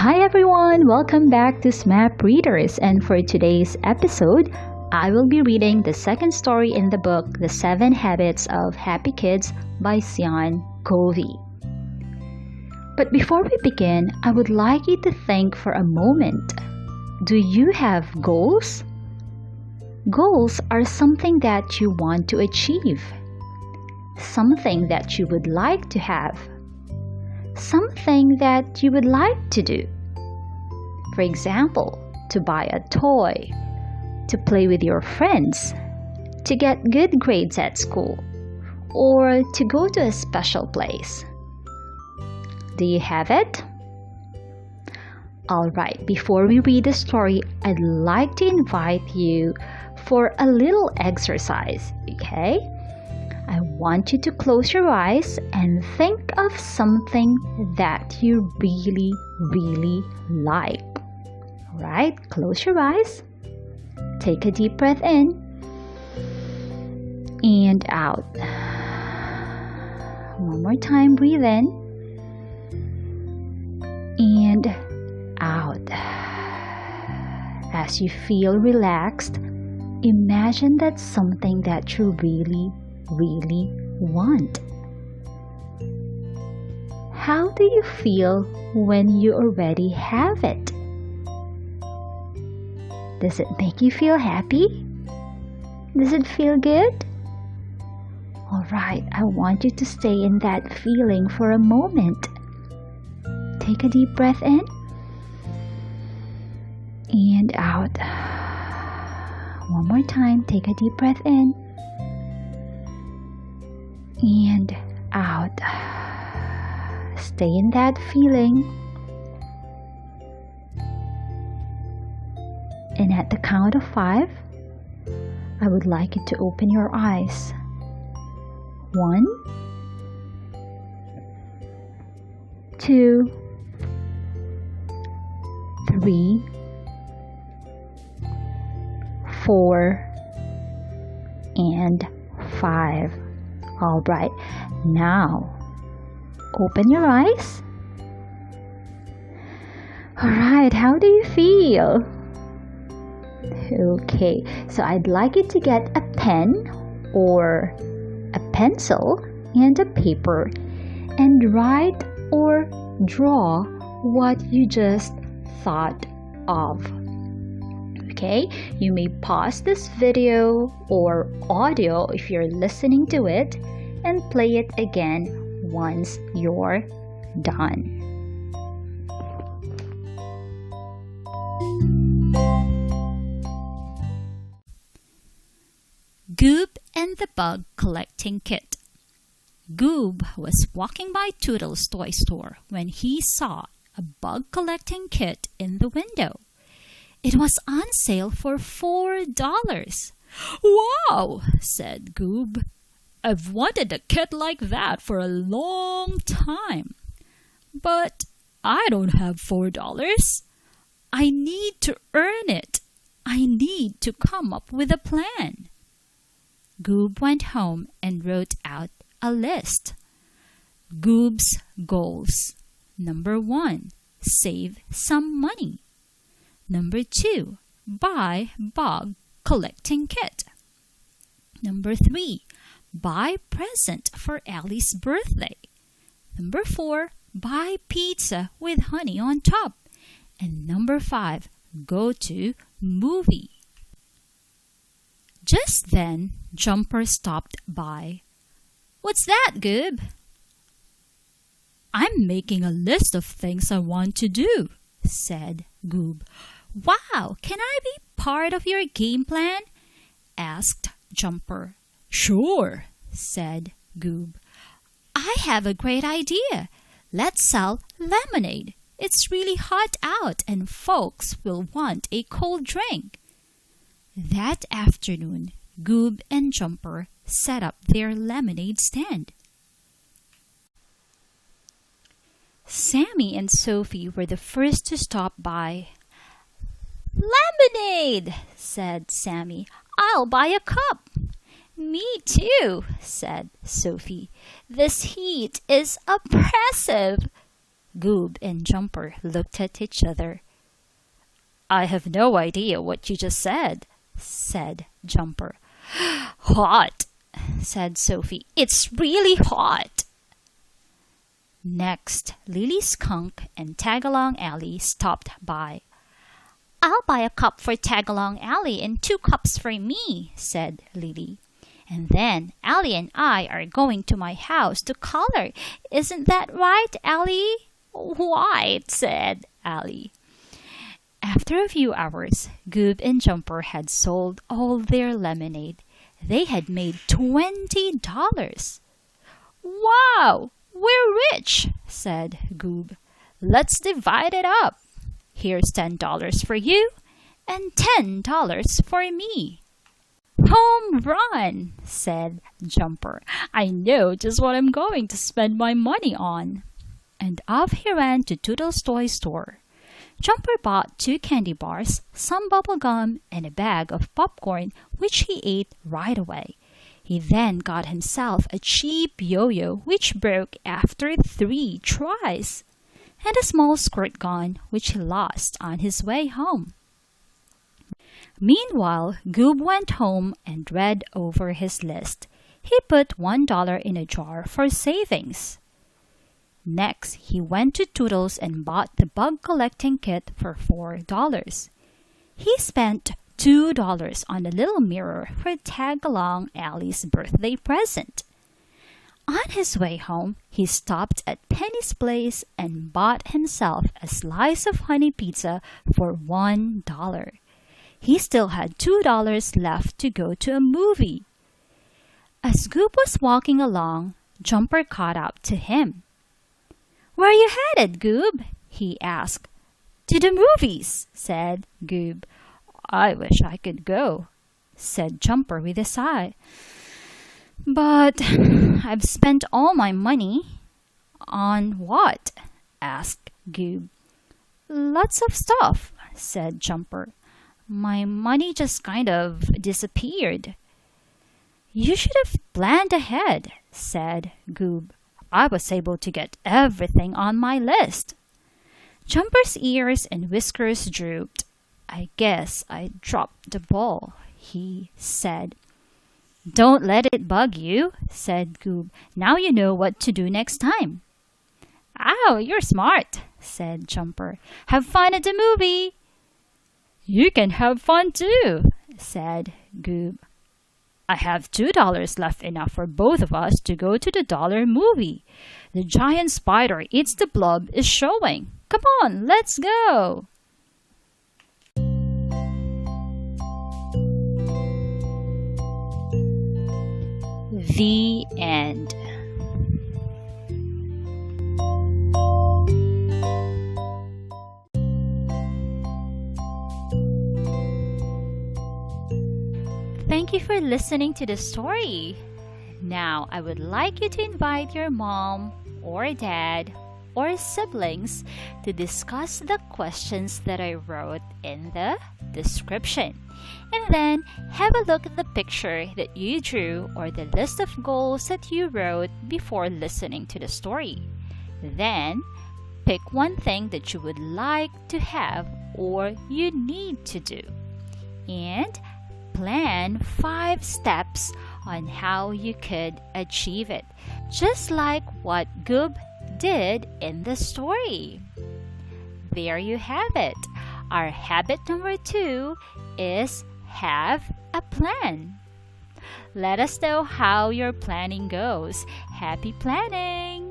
Hi everyone, welcome back to SMAP Readers, and for today's episode, I will be reading the second story in the book, The 7 Habits of Happy Kids by Sean Covey. But before we begin, I would like you to think for a moment. Do you have goals? Goals are something that you want to achieve, something that you would like to have, something that you would like to do. For example, to buy a toy, to play with your friends, to get good grades at school, or to go to a special place. Do you have it? Alright, before we read the story, I'd like to invite you for a little exercise, okay? I want you to close your eyes and think of something that you really like. Alright, close your eyes. Take a deep breath in and out. One more time, breathe in and out. As you feel relaxed, imagine that's something that you really want. How do you feel when you already have it? Does it make you feel happy? Does it feel good? Alright, I want you to stay in that feeling for a moment. Take a deep breath in and out. One more time, take a deep breath in and out. Stay in that feeling. And at the count of 5, I would like you to open your eyes. 1, 2, 3, 4, and 5. All right, now open your eyes. All right, how do you feel? Okay, so I'd like you to get a pen or a pencil and a paper and write or draw what you just thought of. Okay, you may pause this video or audio if you're listening to it and play it again once you're done. Goob and the Bug Collecting Kit. Goob was walking by Toodle's toy store when he saw a bug collecting kit in the window. It was on sale for $4. "Wow," said Goob. "I've wanted a kit like that for a long time. But I don't have $4. I need to earn it. I need to come up with a plan." Goob went home and wrote out a list. Goob's goals. Number 1, save some money. Number 2, buy bug collecting kit. Number 3, buy present for Ellie's birthday. Number 4, buy pizza with honey on top. And number 5, go to movie. Just then, Jumper stopped by. "What's that, Goob?" "I'm making a list of things I want to do," said Goob. "Wow, can I be part of your game plan?" asked Jumper. "Sure," said Goob. "I have a great idea. Let's sell lemonade. It's really hot out and folks will want a cold drink." That afternoon, Goob and Jumper set up their lemonade stand. Sammy and Sophie were the first to stop by. "Lemonade," said Sammy. "I'll buy a cup." "Me too," said Sophie. "This heat is oppressive." Goob and Jumper looked at each other. "I have no idea what you just said Jumper. "Hot," said Sophie. "It's really hot." Next, Lily Skunk and Tagalong Alley stopped by. "I'll buy a cup for Tagalong Alley and 2 cups for me," said Lily. "And then Alley and I are going to my house to color. Isn't that right, Alley?" "Right," said Alley. After a few hours, Goob and Jumper had sold all their lemonade. They had made $20. "Wow, we're rich," said Goob. "Let's divide it up. Here's $10 for you and $10 for me." "Home run," said Jumper. "I know just what I'm going to spend my money on." And off he ran to Toodle's toy store. Jumper bought 2 candy bars, some bubble gum, and a bag of popcorn, which he ate right away. He then got himself a cheap yo-yo, which broke after 3 tries, and a small squirt gun, which he lost on his way home. Meanwhile, Goob went home and read over his list. He put $1 in a jar for savings. Next, he went to Toodles and bought the bug collecting kit for $4. He spent $2 on a little mirror for Tagalong Alley's birthday present. On his way home, he stopped at Penny's place and bought himself a slice of honey pizza for $1. He still had $2 left to go to a movie. As Goob was walking along, Jumper caught up to him. "Where are you headed, Goob?" he asked. "To the movies," said Goob. "I wish I could go," said Jumper with a sigh. "But I've spent all my money." "On what?" asked Goob. "Lots of stuff," said Jumper. "My money just kind of disappeared." "You should have planned ahead," said Goob. "I was able to get everything on my list." Jumper's ears and whiskers drooped. "I guess I dropped the ball," he said. "Don't let it bug you," said Goob. "Now you know what to do next time." "Ow, you're smart," said Jumper. "Have fun at the movie." "You can have fun too," said Goob. "I have $2 left, enough for both of us to go to the dollar movie. The giant spider eats the blob is showing. Come on, let's go." The end. Thank you for listening to the story. Now, I would like you to invite your mom or dad or siblings to discuss the questions that I wrote in the description. And then have a look at the picture that you drew or the list of goals that you wrote before listening to the story. Then, pick one thing that you would like to have or you need to do. And plan 5 steps on how you could achieve it, just like what Goob did in the story. There you have it. Our habit number 2 is have a plan. Let us know how your planning goes. Happy planning!